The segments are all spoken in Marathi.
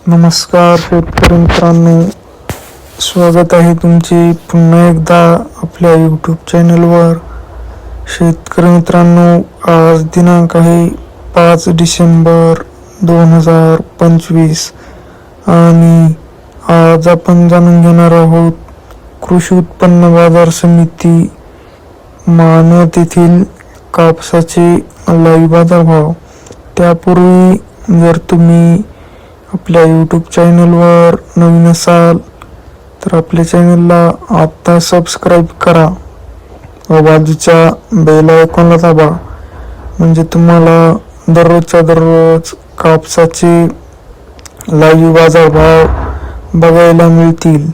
नमस्कार शेतकरी मित्रांनो, स्वागत आहे तुमचे पुन्हा एकदा आपल्या यूट्यूब चॅनलवर. शेतकरी मित्रांनो, आज दिनांक आहे 5 डिसेंबर 2025 आणि आज आपण जाणून घेणार आहोत कृषी उत्पन्न बाजार समिती मानवत येथील कापसाचे लाईव्ह बाजारभाव. त्यापूर्वी जर तुम्ही आपल्या यूट्यूब चॅनलवर नवीन असाल तर आपल्या चॅनलला आत्ता सबस्क्राईब करा व बाजूच्या बेल आयकॉनला दाबा, म्हणजे तुम्हाला दररोजच्या दररोज कापसाचे लाईव्ह बाजारभाव बघायला मिळतील.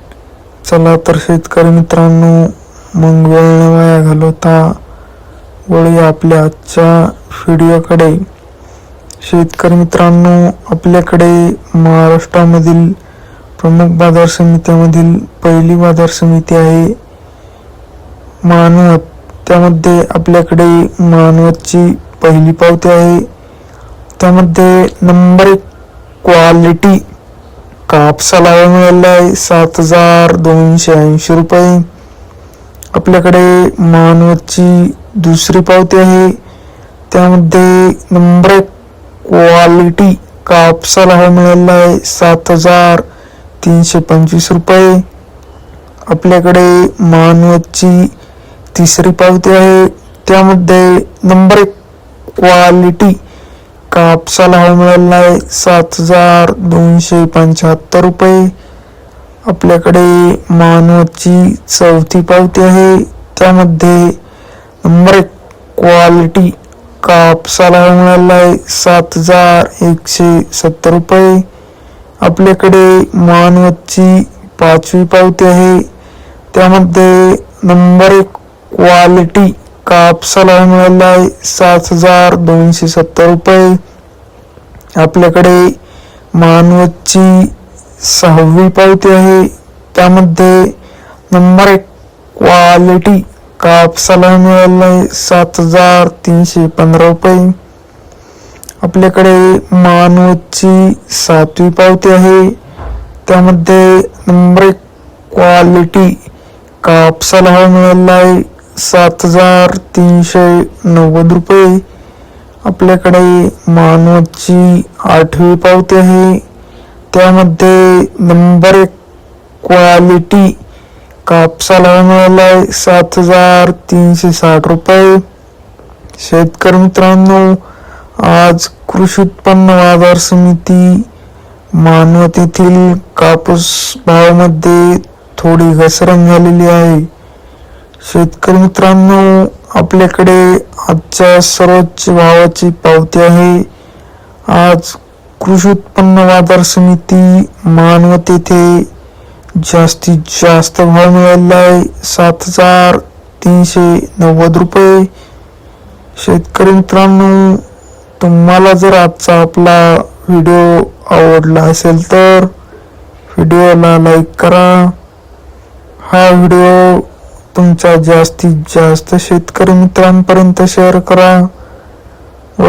चला तर शेतकरी मित्रांनो, मग वेळ न वाया घालवता वळूया आपल्या आजच्या व्हिडिओकडे. शेतकरी मित्रांनो, आपल्याकडे महाराष्ट्रामधील प्रमुख बाजार समित्यांमधील पहिली बाजार समिती आहे मानवत. त्यामध्ये आपल्याकडे मानवतची पहिली पावती आहे. त्यामध्ये नंबर 1 क्वालिटी कापसाला मिळालेला आहे 7,280 रुपये. आपल्याकडे मानवतची दुसरी पावती आहे. त्यामध्ये नंबर 1 क्वालिटी कापसाला मिळालेला आहे 7,325 रुपये. आपल्याकडे मानवतची तिसरी पावती आहे. त्यामध्ये नंबर 1 क्वालिटी कापसाला मिळालेला आहे 7,275 रुपये. आपल्याकडे मानवतची चौथी पावती आहे. त्यामध्ये नंबर 1 क्वालिटी कापसाला मिळालेला आहे 7,170 रुपये. आपल्याकडे मानवतची पाचवी पावती आहे. त्यामध्ये नंबर 1 क्वालिटी कापसाला मिळालेला आहे 7,270 रुपये. आपल्याकडे मानवतची सहावी पावती आहे. त्यामध्ये नंबर 1 क्वालिटी कापसाला मिळालेला आहे 7,315 रुपये. आपल्याकडे मानवतची सातवी पावती आहे. त्यामध्ये नंबर 1 क्वालिटी कापसाला मिळालेला आहे 7,390 रुपये. आपल्याकडे मानवतची आठवी पावती आहे. त्यामध्ये नंबर 1 क्वालिटी कापसाला मिळाला आहे 7,360 रुपये. शेतकरी मित्रांनो, आज कृषी उत्पन्न बाजार समिती मानवत येथील कापूस भावामध्ये थोडी घसरण झालेली आहे. शेतकरी मित्रांनो, आपल्याकडे आजच्या सर्वोच्च भावाची पावती आहे. आज कृषी उत्पन्न बाजार समिती मानवत येथे जास्तीत जास्त भाव मिळालेला आहे 7,390 रुपये. शेतकरी मित्रांनो, तुम्हाला जर आजचा आपला व्हिडिओ आवडला असेल तर व्हिडिओला लाईक करा. हा व्हिडिओ तुमच्या जास्तीत जास्त शेतकरी मित्रांपर्यंत शेअर करा व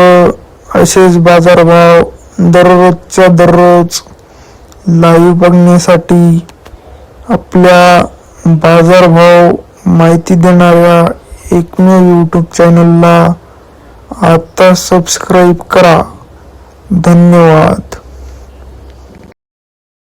असेच बाजारभाव दररोजच्या दररोज लाईव्ह बघण्यासाठी आपल्या बाजारभाव माहिती देणाऱ्या एकमेव यूट्यूब चॅनलला आता सबस्क्राईब करा. धन्यवाद.